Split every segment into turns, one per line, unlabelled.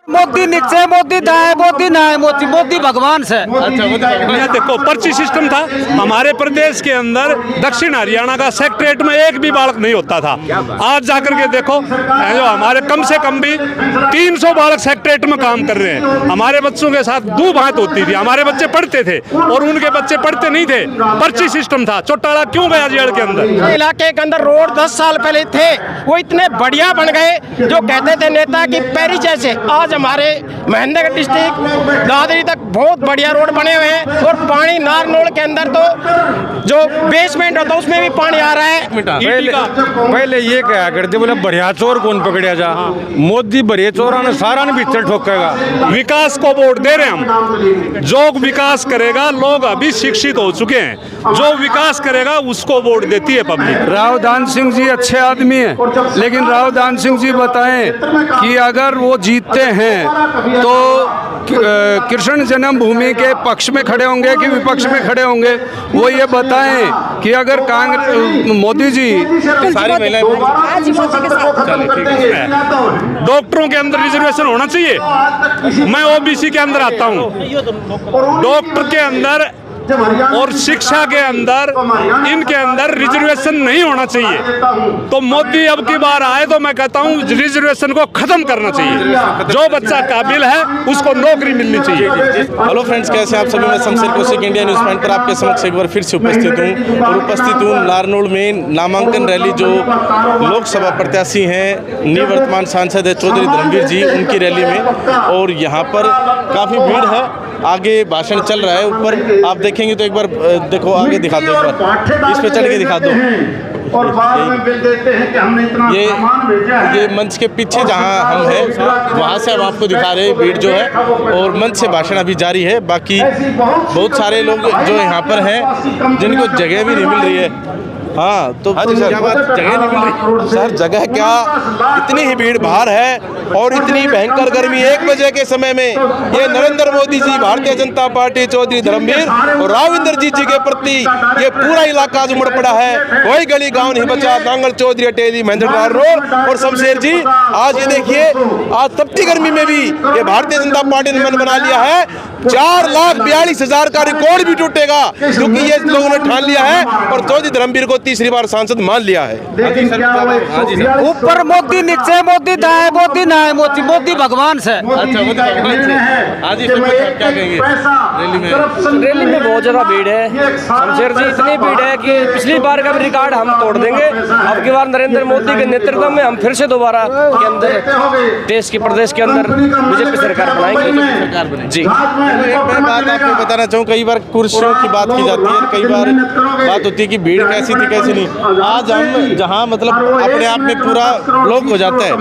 मोदी नीचे, मोदी दाएं, मोदी नाए, मोदी मोदी भगवान से।
अच्छा, देखो पर्ची सिस्टम था हमारे प्रदेश के अंदर। दक्षिण हरियाणा का सेक्रेटरीट में एक भी बालक नहीं होता था। आज जाकर के देखो जो हमारे कम से कम भी 300 बालक सेक्रेटरीट में काम कर रहे हैं। हमारे बच्चों के साथ दो बात होती थी, हमारे बच्चे पढ़ते थे और उनके बच्चे पढ़ते नहीं थे। पर्ची सिस्टम था। चौटाला क्यों गया जेल के अंदर?
इलाके के अंदर रोड 10 साल पहले थे, वो इतने बढ़िया बन गए जो कहते थे नेता की पैरी जैसे। आज हमारे महेंद्रगढ़ डिस्ट्रिक्ट दादरी तक बहुत बढ़िया रोड बने हुए हैं और पानी नारनौल के अंदर तो जो बेसमेंट होता है उसमें भी पानी आ रहा है।
पहले ये क्या करते बोले बढ़िया चोर कौन पकड़िया जा, मोदी बढ़िया चोरा ने सारा ने भीतर ठोकेगा।
विकास को वोट दे रहे हैं हम। जो विकास करेगा, लोग अभी शिक्षित हो चुके हैं, जो विकास करेगा उसको वोट देती है पब्लिक।
राव दान सिंह जी अच्छे आदमी हैं, लेकिन राव दान सिंह जी बताएं कि अगर वो जीतते हैं तो कृष्ण जन्मभूमि के पक्ष में खड़े होंगे कि विपक्ष में खड़े होंगे, वो ये बताएं कि अगर कांग्रेस मोदी जी
सारी महिलाएं डॉक्टरों के अंदर रिजर्वेशन होना चाहिए। मैं ओबीसी के अंदर आता हूँ, डॉक्टर के अंदर और शिक्षा के अंदर इनके अंदर रिजर्वेशन नहीं होना चाहिए। तो मोदी अब की बार आए तो मैं कहता हूँ रिजर्वेशन को खत्म करना चाहिए। जो बच्चा काबिल है उसको नौकरी मिलनी चाहिए।
हेलो फ्रेंड्स, कैसे आप सभी? मैं Shamsher Kaushik India news point पर आपके समक्ष एक बार फिर से उपस्थित हूँ और उपस्थित हूँ नारनौल में नामांकन रैली जो लोकसभा प्रत्याशी हैं निवर्तमान सांसद है चौधरी धर्मवीर जी, उनकी रैली में। और यहाँ पर काफ़ी भीड़ है, आगे भाषण चल रहा है। ऊपर आप देखेंगे तो एक बार देखो, आगे दिखा दो, एक बार इस पे चढ़ के दिखा दो।
और बाद में बिल देते हैं कि हमने इतना सामान भेजा है।
ये मंच के पीछे जहां हम हैं वहां से हम आपको दिखा रहे हैं भीड़ जो है, और मंच से भाषण अभी जारी है। बाकी बहुत सारे लोग जो यहाँ पर हैं जिनको जगह भी नहीं मिल रही है। हाँ तो क्या बात, जगह नहीं मिल रही सर? जगह क्या, इतनी ही भीड़ बाहर है और इतनी भयंकर गर्मी। 1 बजे के समय में ये नरेंद्र मोदी जी, भारतीय जनता पार्टी, चौधरी धर्मवीर और राव इंद्रजीत जी के प्रति ये पूरा इलाका आज उमड़ पड़ा है। कोई गली गांव नहीं बचा। नांगल चौधरी अटेली महेंद्रगढ़ रोड और शमशेर जी, आज ये देखिए आज तपती गर्मी में भी ये भारतीय जनता पार्टी ने मन बना लिया है 4,42,000 का रिकॉर्ड भी टूटेगा, क्योंकि ये लोगों ने ठान लिया है और चौधरी धर्मवीर को तीसरी बार सांसद मान लिया है।
ऊपर मोदी नीचे, मोदी दाएं, मोदी नाए, मोदी मोदी भगवान से।
आज क्या कहेंगे
रैली में बहुत ज्यादा भीड़ है शमशेर जी, इतनी भीड़ है कि पिछली बार का भी रिकॉर्ड हम तोड़ देंगे। अब की बार नरेंद्र मोदी के नेतृत्व में हम फिर से दोबारा के अंदर देश के प्रदेश के अंदर बीजेपी सरकार बनाएंगे जी।
मैं बात आपको बताना चाहूँ, कई बार कुर्सियों की बात की जाती है, कई बार बात होती है कि भीड़ कैसी थी कैसी नहीं। आज हम जहाँ मतलब अपने आप में पूरा ब्लॉक हो जाता है,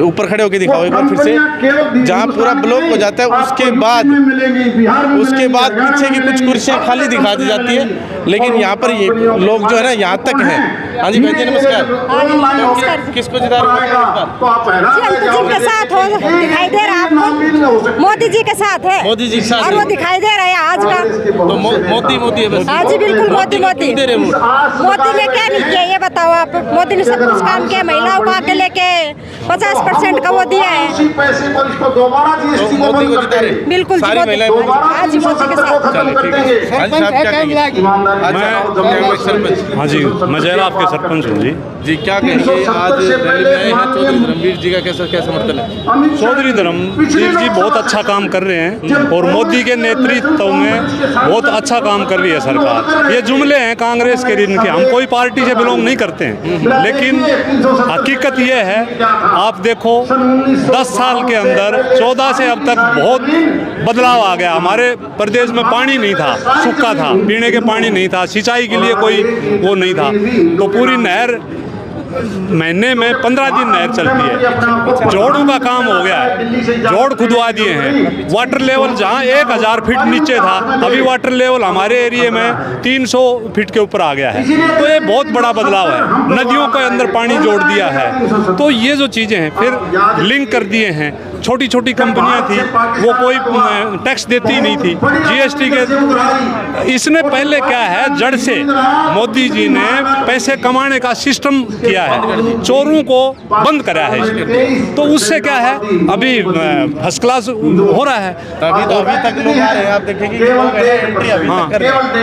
ऊपर खड़े होकर दिखाओ एक बार फिर से, जहाँ पूरा ब्लॉक हो जाता है उसके बाद पीछे की कुछ कुर्सियाँ खाली दिखा दी जाती है, लेकिन यहाँ पर ये लोग जो है ना यहाँ तक हैं। हाँ जी बहन जी नमस्कार। किसको जिता रहे
के साथ हो दिखाई दे रहा है आपको? मोदी जी के साथ है,
मोदी जी के साथ
और वो दिखाई दे रहा है आज का।
तो मोदी है बस।
हाँ जी बिल्कुल मोदी मोदी
दे रहे हैं।
मोदी ने क्या नहीं किया ये बताओ आप? मोदी ने सब कुछ काम किया, महिलाओं को आगे लेके 50% का वो दिया है।
मोदी को जिता रहे
बिल्कुल
सारी महिलाएं
आज मोदी के साथ।
हाँ जी, मैं जयराम के सरपंच हूँ
जी। क्या कहेंगे आज रैली में आए हैं चौधरी धर्मवीर जी का क्या समर्थन है?
चौधरी धर्मवीर जी बहुत अच्छा काम कर रहे हैं और मोदी के नेतृत्व में बहुत अच्छा काम कर रही है सरकार। ये जुमले हैं कांग्रेस के, इनके हम कोई पार्टी से बिलोंग नहीं करते हैं, लेकिन हकीकत ये है आप देखो 10 साल के अंदर 14 से अब तक बहुत बदलाव आ गया। हमारे प्रदेश में पानी नहीं था, सूखा था, पीने के पानी नहीं था, सिंचाई के लिए कोई वो नहीं था। तो पूरी नहर महीने में 15 दिन नहर चलती है। जोड़ों का काम हो गया है, जोड़ खुदवा दिए हैं। वाटर लेवल जहां 1000 फीट नीचे था, अभी वाटर लेवल हमारे एरिया में 300 फीट के ऊपर आ गया है। तो ये बहुत बड़ा बदलाव है। नदियों के अंदर पानी जोड़ दिया है। तो ये जो चीज़ें हैं, फिर लिंक कर दिए हैं। छोटी छोटी कंपनियां थी वो कोई टैक्स देती नहीं थी, जीएसटी के। इसने पहले क्या है, जड़ से मोदी जी ने पैसे कमाने का सिस्टम किया है, चोरों को बंद करा है इसने। तो उससे क्या है, अभी फर्स्ट क्लास हो रहा है।
अभी तक लोग आ रहे हैं, आप देखेंगे कि लोग एंट्री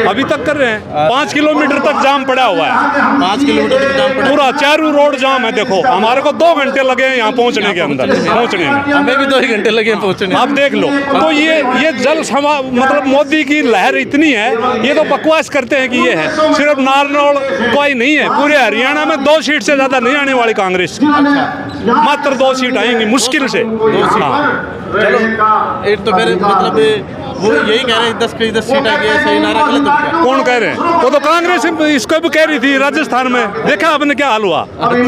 अभी तक कर रहे हैं। 5 किलोमीटर तक जाम पड़ा हुआ है,
5 किलोमीटर तक जाम पड़ा,
पूरा चारों रोड जाम है। देखो हमारे को 2 घंटे लगे हैं यहाँ पहुँचने के अंदर, पहुँचने में
हमें भी 2 ही घंटे लगे पहुँचने।
आप देख लो। तो ये जल सभा मतलब मोदी की लहर इतनी है, ये तो बकवास करते हैं कि ये है, सिर्फ नारनौल कोई नहीं है, पूरे हरियाणा में 2 सीट से ज्यादा नहीं आने वाली कांग्रेस की, मात्र 2 सीट आएंगी मुश्किल से।
चलो एक तो फिर मतलब वो यही कह रहे हैं 10 की 10 सीट आएगी, ऐसा ही नारा गलत हो गया।
कौन कह रहे हैं? वो तो कांग्रेस इसको भी कह रही थी राजस्थान में, देखा आपने क्या हाल हुआ।
कहीं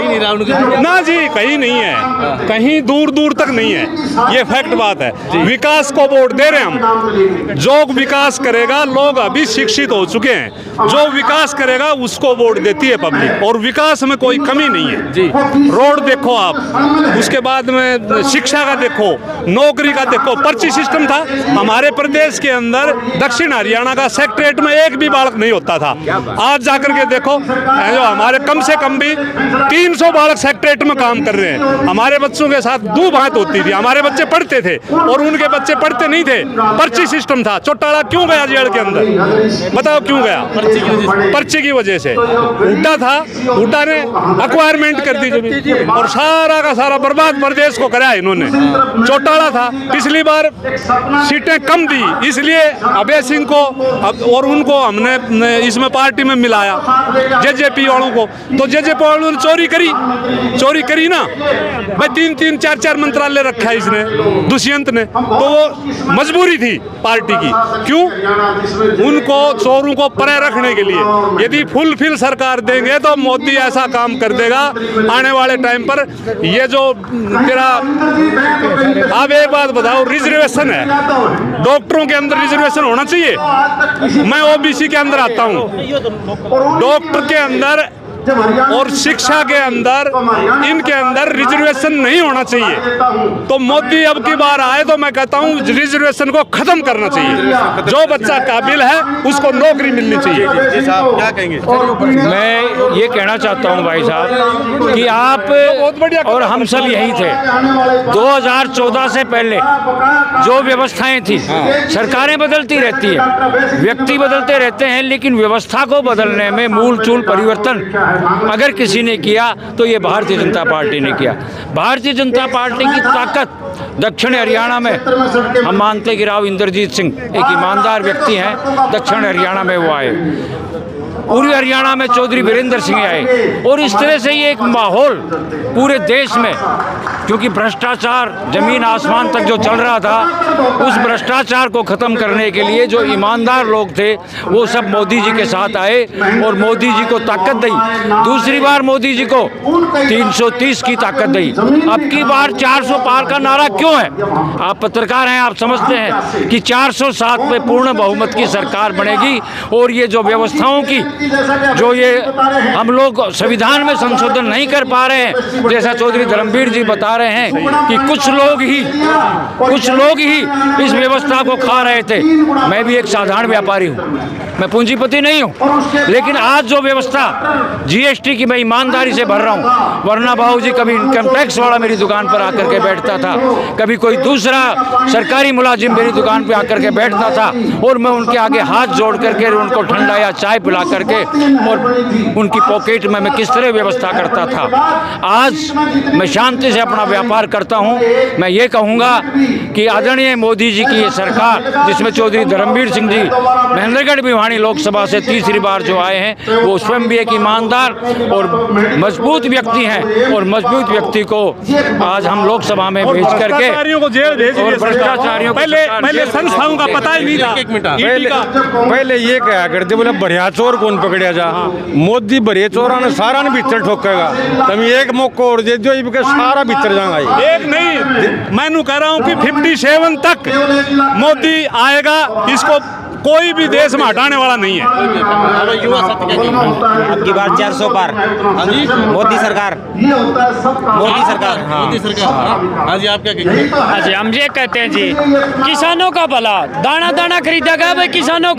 नहीं रहा उनका
ना जी, कहीं नहीं है, कहीं दूर दूर तक नहीं है, ये फैक्ट बात है। विकास को वोट दे रहे हैं हम, जो विकास करेगा, लोग अभी शिक्षित हो चुके हैं, जो विकास करेगा उसको वोट देती है पब्लिक, और विकास में कोई कमी नहीं है जी। रोड देखो आप, उसके बाद में शिक्षा का देखो, नौकरी का देखो, पर्ची सिस्टम था हमारे प्रदेश के अंदर, दक्षिण हरियाणा का सेक्रेटरीट में एक भी बालक नहीं होता था। आज जाकर के देखो, जो हमारे कम से कम भी 300 बालक सेक्रेटरीट में काम कर रहे हैं। हमारे बच्चों के साथ दो बात होती थी, हमारे बच्चे पढ़ते थे और उनके बच्चे पढ़ते नहीं थे, पर्ची सिस्टम था। चौटाला क्यों गया जेल के अंदर, बताओ क्यों गया? पर्ची की वजह से। हुड्डा था, हुड्डा ने अक्वायरमेंट कर दी जमीन और सारा का सारा बर्बाद प्रदेश को कराया इन्होंने। चौटाला था, पिछली बार सीटें कम दी, इसलिए अभय सिंह को और उनको हमने इसमें पार्टी में मिलाया, जेजेपी वालों को। तो जेजेपी वालों ने चोरी करी ना भाई, 3-3, 4-4 मंत्रालय रखा है इसने, दुष्यंत ने। तो वो मजबूरी थी पार्टी की, क्यों? उनको चोरों को परे रखने के लिए। यदि फुलफिल सरकार देंगे तो मोदी ऐसा काम कर देगा आने वाले टाइम पर। ये जो तेरा, आप एक बात बताओ, रिजर्वेशन है, डॉक्टरों के अंदर रिजर्वेशन होना चाहिए। मैं ओबीसी के अंदर आता हूँ, डॉक्टर के अंदर और शिक्षा के अंदर, इनके अंदर रिजर्वेशन नहीं होना चाहिए। तो मोदी अब की बार आए तो मैं कहता हूँ रिजर्वेशन को खत्म करना चाहिए। जो बच्चा काबिल है उसको नौकरी मिलनी चाहिए।
जी साहब क्या कहेंगे?
मैं ये कहना चाहता हूँ भाई साहब कि आप और हम सब यही थे। 2014 से पहले जो व्यवस्थाएं थी, सरकारें बदलती रहती है, व्यक्ति बदलते रहते हैं, लेकिन व्यवस्था को बदलने में मूल चूल परिवर्तन अगर किसी ने किया तो ये भारतीय जनता पार्टी ने किया। भारतीय जनता पार्टी की ताकत दक्षिण हरियाणा में हम मानते कि राव इंद्रजीत सिंह एक ईमानदार व्यक्ति हैं, दक्षिण हरियाणा में वो आए, पूरी हरियाणा में चौधरी वीरेंद्र सिंह आए, और इस तरह से ये एक माहौल पूरे देश में, क्योंकि भ्रष्टाचार जमीन आसमान तक जो चल रहा था, उस भ्रष्टाचार को ख़त्म करने के लिए जो ईमानदार लोग थे वो सब मोदी जी के साथ आए और मोदी जी को ताकत दी। दूसरी बार मोदी जी को 330 की ताकत दी। अब की बार 400 पार का नारा क्यों है? आप पत्रकार हैं, आप समझते हैं कि 407 में पूर्ण बहुमत की सरकार बनेगी, और ये जो व्यवस्थाओं की जो ये हम लोग संविधान में संशोधन नहीं कर पा रहे हैं, जैसा चौधरी धर्मवीर जी बता रहे हैं कि कुछ लोग ही इस व्यवस्था को खा रहे थे। मैं भी एक साधारण व्यापारी हूँ, मैं पूंजीपति नहीं हूँ, लेकिन आज जो व्यवस्था जीएसटी की मैं ईमानदारी से भर रहा हूँ, वरना बाबू जी कभी इनकम टैक्स वाला मेरी दुकान पर आकर के बैठता था, कभी कोई दूसरा सरकारी मुलाजिम मेरी दुकान पर आकर के बैठता था, और मैं उनके आगे हाथ जोड़ करके उनको ठंडा या चाय पिला करके और उनकी पॉकेट में मैं किस तरह व्यवस्था करता था। आज मैं शांति से अपना व्यापार करता हूं। मैं ये कहूंगा कि आदरणीय मोदी जी की ये सरकार, जिसमें चौधरी धर्मवीर सिंह जी महेंद्रगढ़ भिवानी लोकसभा से तीसरी बार जो आए हैं, वो स्वयं भी एक ईमानदार और मजबूत व्यक्ति हैं, और मजबूत व्यक्ति को आज हम लोकसभा में भेज करके और भ्रष्टाचारियों को
पहले संस्थाओं का पता ही नहीं था।
पहले ये कहा करते बोले बढ़िया चोर कौन पकड़िया जा, मोदी बढ़िया चोरा ने सारा ने भीतर ठोकेगा, तुम एक मौका और दे दो, ये सारा भीतर जाएगा।
एक नहीं, मैं कह रहा हूँ कि 57 तक मोदी आएगा, इसको कोई भी देश में हटाने वाला नहीं है।
अब की बार 400 पार मोदी सरकार। मोदी सरकार।
मोदी सरकार। हाँ जी, आप क्या कहेंगे?
हाँ जी, हम ये कहते हैं जी, किसानों का भला, दाना दाना खरीदा गया भाई, किसानों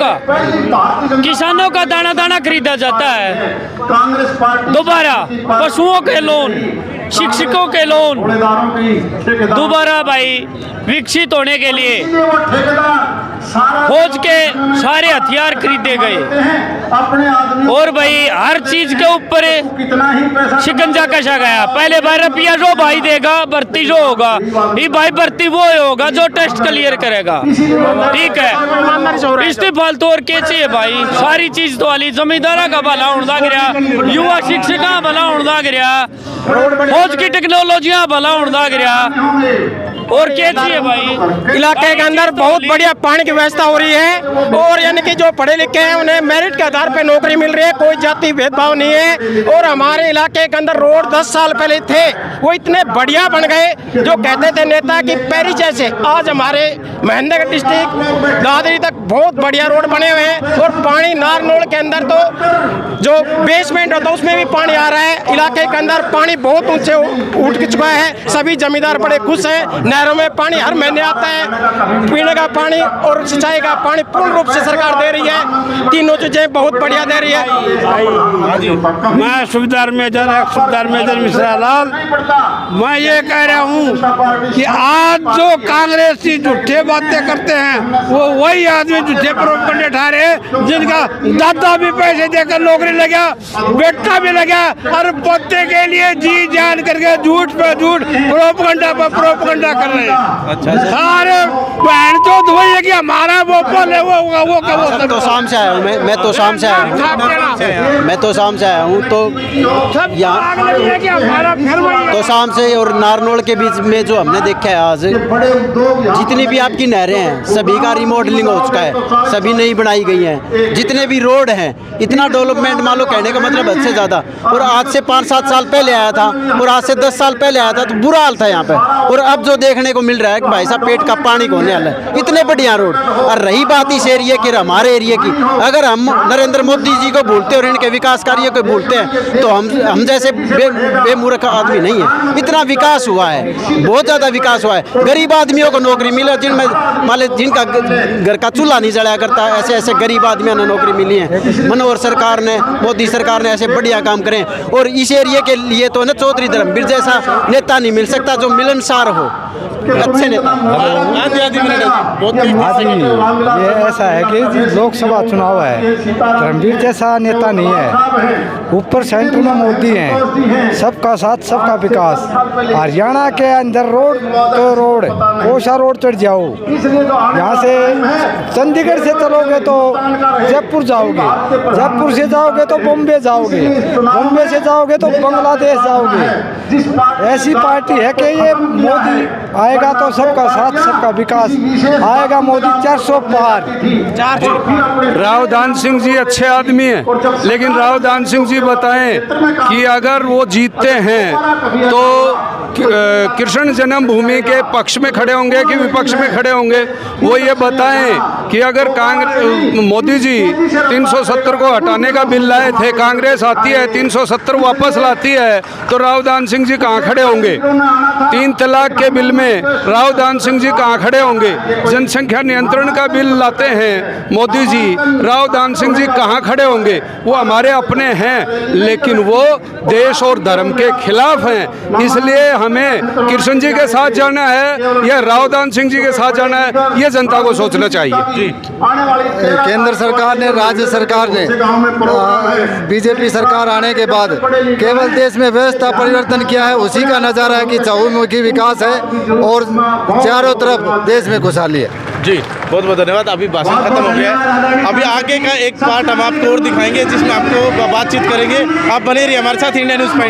का दाना दाना खरीदा जाता है। दोबारा पशुओं के लोन, शिक्षकों के लोन दोबारा भाई विकसित होने के लिए फौज के सारे हथियार खरीदे गए और भाई हर चीज के ऊपर शिकंजा कसा गया। पहले भाई रुपया जो भाई देगा, भर्ती जो होगा, ये भाई भर्ती वो होगा जो टेस्ट क्लियर करेगा, ठीक है। इस्तीफाल तो और क्या चाहिए भाई, सारी चीज तो वाली जमींदारा का भला होना गिरा, युवा शिक्षक भला होना गिरा, फौज की टेक्नोलॉजियां भला होना गिरा, और क्या चाहिए भाई।
इलाके के अंदर बहुत बढ़िया पानी की व्यवस्था हो रही है और यानी कि जो पढ़े लिखे हैं उन्हें मेरिट के आधार पे नौकरी मिल रही है, कोई जाति भेदभाव नहीं है। और हमारे इलाके के अंदर रोड 10 साल पहले थे वो इतने बढ़िया बन गए, जो कहते थे नेता कि पेरिस जैसे, आज हमारे महेंद्रगढ़ डिस्ट्रिक्ट दादरी तक बहुत बढ़िया रोड बने हुए हैं। और पानी नारनौल के अंदर तो जो बेसमेंट होता है उसमें भी पानी आ रहा है। इलाके के अंदर पानी बहुत ऊंचे उठ चुका है, सभी जमींदार बड़े खुश हैं। नहरों में पानी हर महीने आता है, पीने का पानी और सिंचाई का पानी पूर्ण रूप से सरकार दे रही है, तीनों चीजें बहुत बढ़िया दे रही है।
मैं सूबेदार मेजर मिश्रा लाल, मैं ये कह रहा हूँ कि आज जो कांग्रेसी झूठे बातें करते हैं वो वही आदमी झूठे प्रोपगंडे उठा रहे हैं, जिनका दादा भी पैसे देकर नौकरी लगा, बेटा भी लगा, और पोते के लिए जी जान करके झूठ पे झूठ, प्रोपगंडा पर प्रोपगंडा कर रहे हैं।
अच्छा,
सारे बहन तो वही है कि हमारा वो पल है, वो होगा, वो कब होगा।
तो शाम से आया हूँ मैं तो शाम से आया हूँ तो यहाँ तो शाम से और नारनौल के बीच में जो हमने देखा है आज, जितनी भी आपकी नहरें हैं सभी का रिमॉडलिंग हो चुका है, सभी नई बनाई गई हैं। जितने भी रोड हैं, इतना डेवलपमेंट मान लो, कहने का मतलब हद से ज़्यादा। और आज से 5-7 साल पहले आया था और आज से 10 साल पहले आया था तो बुरा हाल था यहाँ पे। और अब जो देखने को मिल रहा है कि भाई साहब पेट का पानी होने वाला है, इतने बढ़िया रोड। और रही बात इस एरिया की, हमारे एरिया की, अगर हम नरेंद्र मोदी जी को भूलते और इनके विकास कार्यों को भूलते हैं तो हम जैसे बेमूर्ख आदमी नहीं है। इतना विकास हुआ है, बहुत ज़्यादा विकास हुआ है। गरीब आदमियों को नौकरी मिली, जिनमें मान जिनका घर का चूल्हा नहीं जलाया करता, ऐसे ऐसे गरीब आदमियों ने नौकरी मिली है। मनोहर सरकार ने, मोदी सरकार ने ऐसे बढ़िया काम करें। और इस एरिया के लिए तो ना चौधरी धर्मवीर जैसा नेता नहीं मिल सकता जो मिलनसार हो, अच्छे नेता।
ये ऐसा है कि लोकसभा चुनाव है, धर्मवीर जैसा नेता नहीं है, ऊपर सेंटर में मोदी हैं, सबका साथ सबका विकास। हरियाणा के अंदर रोड तो रोड, कोसा रोड चढ़ जाओ, यहाँ से चंडीगढ़ से चलोगे तो जयपुर जाओगे, जयपुर से जाओगे तो बॉम्बे जाओगे, बॉम्बे से जाओगे तो बांग्लादेश जाओगे। ऐसी पार्टी है कि ये मोदी आएगा तो सबका साथ सबका विकास आएगा, मोदी 400 पार।
राव दान सिंह जी अच्छे आदमी हैं, लेकिन राव दान सिंह जी बताएं कि अगर वो जीतते हैं तो कृष्ण जन्मभूमि के पक्ष में खड़े होंगे कि विपक्ष में खड़े होंगे। वो ये बताएं कि अगर मोदी जी 370 को हटाने का बिल लाए थे, कांग्रेस आती है 370 वापस लाती है, तो राव दान सिंह जी कहाँ खड़े होंगे? 3 तलाक के बिल में राव दान सिंह जी कहाँ खड़े होंगे? जनसंख्या नियंत्रण का बिल लाते हैं मोदी जी, राव दान सिंह जी कहाँ खड़े होंगे? वो हमारे अपने हैं, लेकिन वो देश और धर्म के खिलाफ हैं। इसलिए हमें कृष्ण जी के साथ जाना है या राव दान सिंह जी के साथ जाना है, ये जनता को सोचना चाहिए।
केंद्र सरकार ने, राज्य सरकार ने, बीजेपी सरकार आने के बाद केवल देश में व्यवस्था परिवर्तन किया है, उसी का नज़ारा है कि चहुमुखी विकास है और चारों तरफ देश में खुशहाली है।
जी बहुत बहुत धन्यवाद। अभी भाषण खत्म हो गया है, अभी आगे का एक पार्ट हम आपको और दिखाएंगे जिसमें आपको बातचीत करेंगे। आप बने रहिए हमारे साथ इंडिया न्यूज़ पॉइंट।